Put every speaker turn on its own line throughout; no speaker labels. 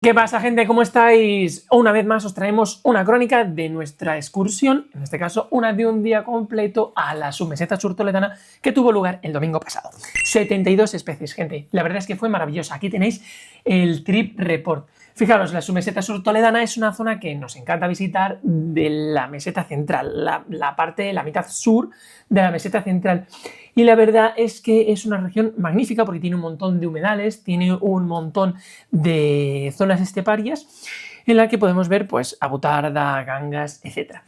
¿Qué pasa, gente? ¿Cómo estáis? Una vez más os traemos una crónica de nuestra excursión, en este caso una de un día completo a la submeseta sur toledana que tuvo lugar el domingo pasado. 72 especies, gente. La verdad es que fue maravillosa. Aquí tenéis el trip report. Fijaros, la submeseta sur toledana es una zona que nos encanta visitar de la meseta central, la mitad sur de la meseta central. Y la verdad es que es una región magnífica porque tiene un montón de humedales, tiene un montón de zonas esteparias en la que podemos ver pues abutarda, gangas, etc.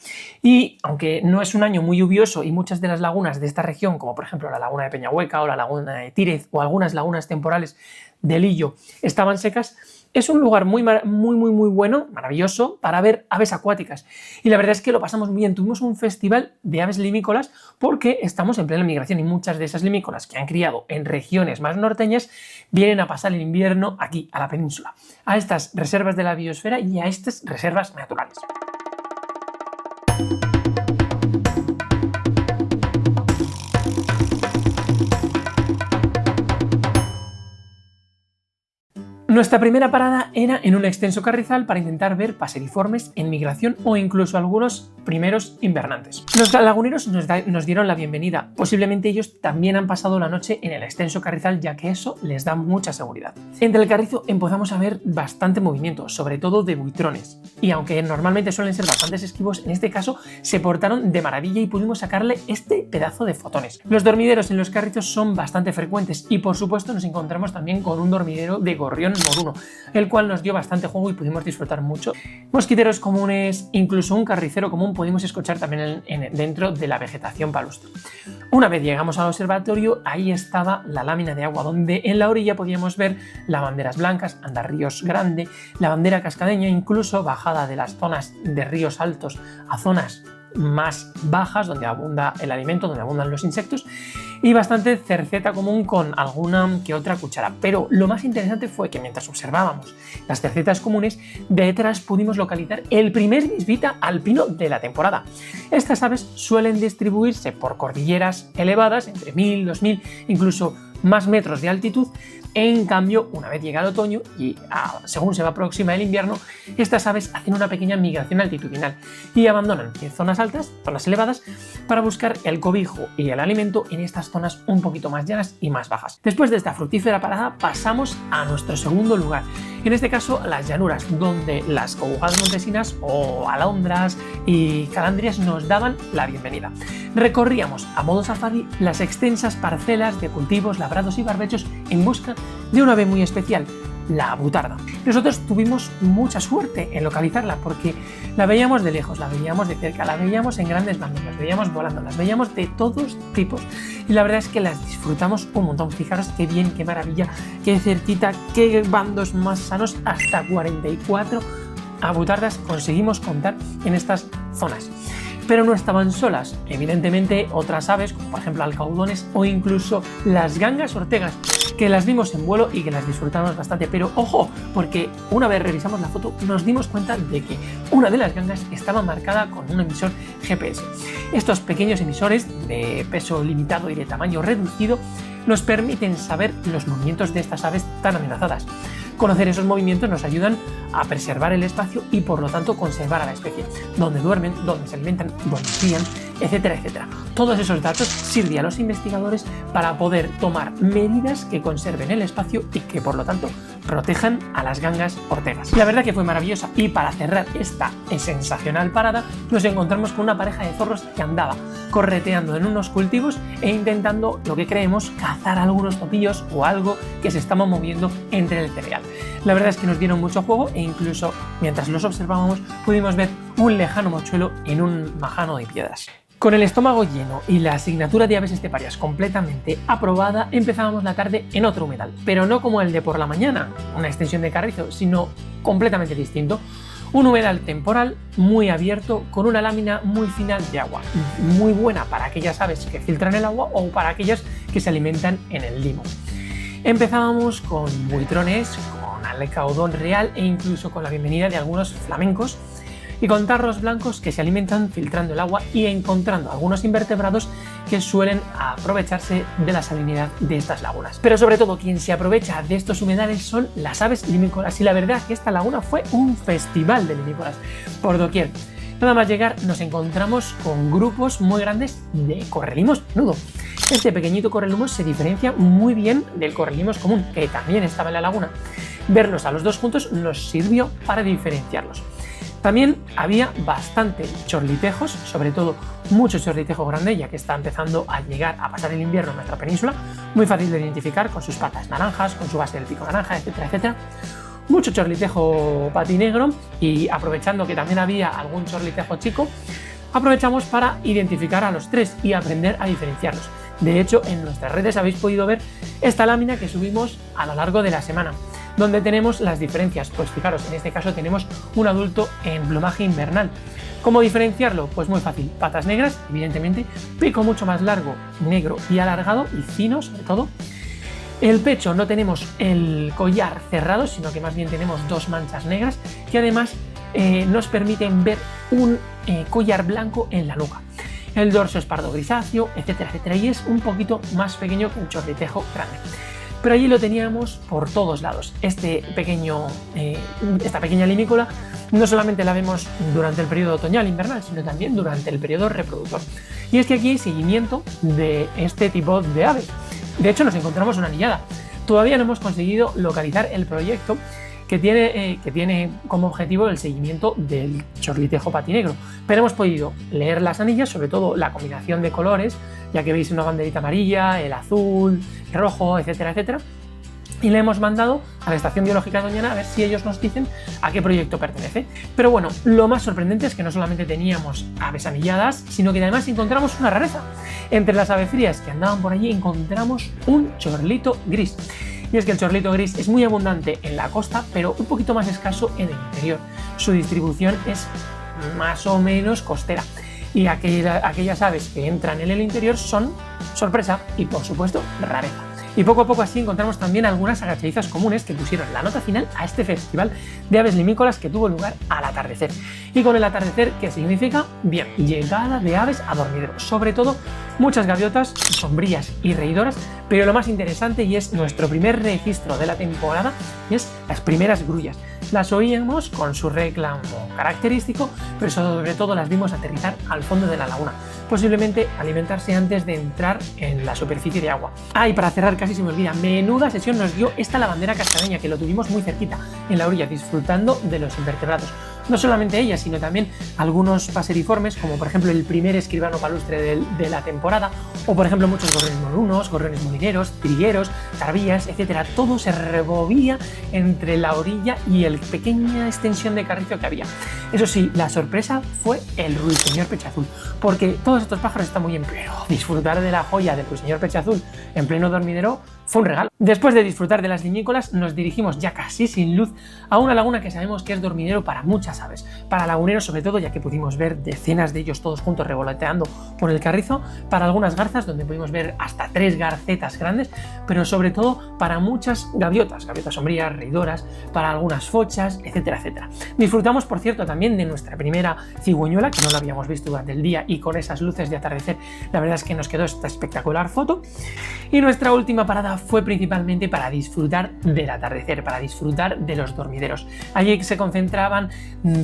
Y aunque no es un año muy lluvioso y muchas de las lagunas de esta región, como por ejemplo la laguna de Peñahueca o la laguna de Tírez o algunas lagunas temporales de Lillo estaban secas, es un lugar muy bueno, maravilloso, para ver aves acuáticas. Y la verdad es que lo pasamos muy bien. Tuvimos un festival de aves limícolas porque estamos en plena migración y muchas de esas limícolas que han criado en regiones más norteñas vienen a pasar el invierno aquí, a la península, a estas reservas de la biosfera y a estas reservas naturales. Nuestra primera parada era en un extenso carrizal para intentar ver paseriformes en migración o incluso algunos primeros invernantes. Los laguneros nos dieron la bienvenida. Posiblemente ellos también han pasado la noche en el extenso carrizal, ya que eso les da mucha seguridad. Entre el carrizo empezamos a ver bastante movimiento, sobre todo de buitrones. Y aunque normalmente suelen ser bastante esquivos, en este caso se portaron de maravilla y pudimos sacarle este pedazo de fotones. Los dormideros en los carrizos son bastante frecuentes y por supuesto nos encontramos también con un dormidero de gorrión moruno, el cual nos dio bastante juego y pudimos disfrutar mucho. Mosquiteros comunes, incluso un carricero común pudimos escuchar también dentro de la vegetación palustre. Una vez llegamos al observatorio, ahí estaba la lámina de agua, donde en la orilla podíamos ver lavanderas blancas, andarríos grande, lavandera cascadeña, incluso bajada de las zonas de ríos altos a zonas más bajas, donde abunda el alimento, donde abundan los insectos, y bastante cerceta común con alguna que otra cuchara. Pero lo más interesante fue que mientras observábamos las cercetas comunes, detrás pudimos localizar el primer bisbita alpino de la temporada. Estas aves suelen distribuirse por cordilleras elevadas, entre 1000, 2000, incluso más metros de altitud. En cambio, una vez llega el otoño y según se va próxima el invierno, estas aves hacen una pequeña migración altitudinal y abandonan zonas altas, zonas elevadas, para buscar el cobijo y el alimento en estas zonas un poquito más llanas y más bajas. Después de esta fructífera parada pasamos a nuestro segundo lugar, en este caso las llanuras, donde las cobujadas montesinas o alondras y calandrias nos daban la bienvenida. Recorríamos a modo safari las extensas parcelas de cultivos, labrados y barbechos en busca de una ave muy especial, la abutarda. Nosotros tuvimos mucha suerte en localizarla porque la veíamos de lejos, la veíamos de cerca, la veíamos en grandes bandos, las veíamos volando, las veíamos de todos tipos y la verdad es que las disfrutamos un montón. Fijaros qué bien, qué maravilla, qué cerquita, qué bandos más sanos, hasta 44 abutardas conseguimos contar en estas zonas. Pero no estaban solas, evidentemente otras aves como por ejemplo alcaudones o incluso las gangas ortegas, que las vimos en vuelo y que las disfrutamos bastante. Pero ojo, porque una vez revisamos la foto nos dimos cuenta de que una de las gangas estaba marcada con un emisor GPS. Estos pequeños emisores de peso limitado y de tamaño reducido nos permiten saber los movimientos de estas aves tan amenazadas. Conocer esos movimientos nos ayudan a preservar el espacio y por lo tanto conservar a la especie, donde duermen, donde se alimentan, donde crían, etcétera, etcétera. Todos esos datos sirven a los investigadores para poder tomar medidas que conserven el espacio y que por lo tanto protejan a las gangas ortegas. La verdad que fue maravillosa y para cerrar esta sensacional parada nos encontramos con una pareja de zorros que andaba correteando en unos cultivos e intentando, lo que creemos, cazar algunos topillos o algo que se estaba moviendo entre el cereal. La verdad es que nos dieron mucho juego e incluso mientras los observábamos pudimos ver un lejano mochuelo en un majano de piedras. Con el estómago lleno y la asignatura de aves esteparias completamente aprobada, empezábamos la tarde en otro humedal, pero no como el de por la mañana, una extensión de carrizo, sino completamente distinto. Un humedal temporal muy abierto con una lámina muy fina de agua, muy buena para aquellas aves que filtran el agua o para aquellas que se alimentan en el limo. Empezábamos con buitrones, con alcaudón real e incluso con la bienvenida de algunos flamencos y con tarros blancos que se alimentan filtrando el agua y encontrando algunos invertebrados que suelen aprovecharse de la salinidad de estas lagunas. Pero sobre todo quien se aprovecha de estos humedales son las aves limícolas, y la verdad que esta laguna fue un festival de limícolas por doquier. Nada más llegar nos encontramos con grupos muy grandes de correlimos nudo. Este pequeñito correlimos se diferencia muy bien del correlimos común, que también estaba en la laguna. Verlos a los dos juntos nos sirvió para diferenciarlos. También había bastante chorlitejos, sobre todo mucho chorlitejo grande, ya que está empezando a llegar a pasar el invierno en nuestra península, muy fácil de identificar con sus patas naranjas, con su base del pico naranja, etcétera, etcétera. Mucho chorlitejo patinegro, y aprovechando que también había algún chorlitejo chico, aprovechamos para identificar a los tres y aprender a diferenciarlos. De hecho, en nuestras redes habéis podido ver esta lámina que subimos a lo largo de la semana, donde tenemos las diferencias. Pues fijaros, en este caso tenemos un adulto en plumaje invernal. ¿Cómo diferenciarlo? Pues muy fácil, patas negras, evidentemente, pico mucho más largo, negro y alargado y fino sobre todo. El pecho, no tenemos el collar cerrado, sino que más bien tenemos dos manchas negras que además nos permiten ver un collar blanco en la nuca. El dorso es pardo grisáceo, etcétera, etcétera, y es un poquito más pequeño que el chorlitejo grande. Pero allí lo teníamos por todos lados. Esta pequeña limícola no solamente la vemos durante el periodo otoñal invernal, sino también durante el periodo reproductor. Y es que aquí hay seguimiento de este tipo de aves. De hecho, nos encontramos una anillada. Todavía no hemos conseguido localizar el proyecto que tiene como objetivo el seguimiento del chorlitejo patinegro, pero hemos podido leer las anillas, sobre todo la combinación de colores, ya que veis una banderita amarilla, el azul, el rojo, etcétera, etcétera, y le hemos mandado a la Estación Biológica de Doñana a ver si ellos nos dicen a qué proyecto pertenece. Pero bueno, lo más sorprendente es que no solamente teníamos aves anilladas, sino que además encontramos una rareza. Entre las aves frías que andaban por allí encontramos un chorlito gris. Y es que el chorlito gris es muy abundante en la costa, pero un poquito más escaso en el interior. Su distribución es más o menos costera. Y aquellas aves que entran en el interior son sorpresa y, por supuesto, rareza. Y poco a poco así encontramos también algunas agachadizas comunes que pusieron la nota final a este festival de aves limícolas que tuvo lugar al atardecer. Y con el atardecer, ¿qué significa? Bien, llegada de aves a dormidero, sobre todo muchas gaviotas, sombrías y reidoras, pero lo más interesante, y es nuestro primer registro de la temporada, es las primeras grullas. Las oíamos con su reclamo característico, pero sobre todo las vimos aterrizar al fondo de la laguna, posiblemente alimentarse antes de entrar en la superficie de agua. Ah, y para cerrar, casi se me olvida, menuda sesión nos dio esta lavandera cascabeña, que lo tuvimos muy cerquita, en la orilla, disfrutando de los invertebrados. No solamente ella, sino también algunos paseriformes, como por ejemplo el primer escribano palustre de la temporada, o por ejemplo muchos gorriones morunos, gorriones molineros, trigueros, tarbillas, etcétera. Todo se revolvía entre la orilla y la pequeña extensión de carrizo que había. Eso sí, la sorpresa fue el ruiseñor pechazul, porque todos estos pájaros están muy bien, pero disfrutar de la joya del ruiseñor pechazul en pleno dormidero fue un regalo. Después de disfrutar de las limícolas, nos dirigimos ya casi sin luz a una laguna que sabemos que es dormidero para muchas aves, para laguneros sobre todo, ya que pudimos ver decenas de ellos todos juntos revoloteando por el carrizo, para algunas garzas, donde pudimos ver hasta 3 garcetas grandes, pero sobre todo para muchas gaviotas sombrías, reidoras, para algunas fochas, etcétera, etcétera. Disfrutamos, por cierto, también de nuestra primera cigüeñuela, que no la habíamos visto durante el día, y con esas luces de atardecer, la verdad es que nos quedó esta espectacular foto. Y nuestra última parada fue principalmente para disfrutar del atardecer, para disfrutar de los dormideros. Allí se concentraban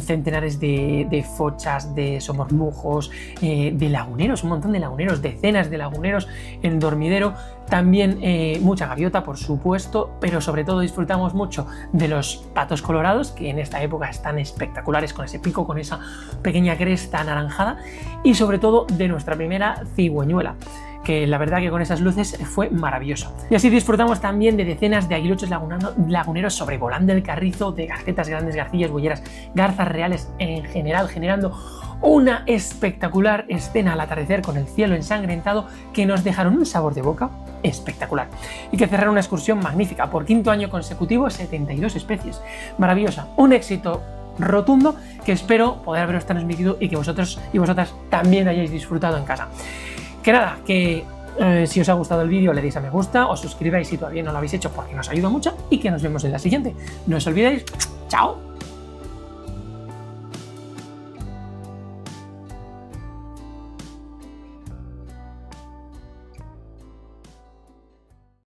centenares de fochas, de somormujos, de laguneros, un montón de laguneros, decenas de laguneros en dormidero. También mucha gaviota, por supuesto, pero sobre todo disfrutamos mucho de los patos colorados, que en esta época están espectaculares, con ese pico, con esa pequeña cresta anaranjada, y sobre todo de nuestra primera cigüeñuela, que la verdad que con esas luces fue maravilloso. Y así disfrutamos también de decenas de aguiluchos laguneros sobrevolando el carrizo, de garcetas grandes, garcillas bolleras, garzas reales en general, generando una espectacular escena al atardecer con el cielo ensangrentado, que nos dejaron un sabor de boca espectacular. Y que cerraron una excursión magnífica, por 5º año consecutivo, 72 especies. Maravillosa, un éxito rotundo que espero poder haberos transmitido y que vosotros y vosotras también hayáis disfrutado en casa. Que nada, que si os ha gustado el vídeo le deis a me gusta, os suscribáis si todavía no lo habéis hecho, porque nos ayuda mucho, y que nos vemos en la siguiente. No os olvidéis, ¡chao!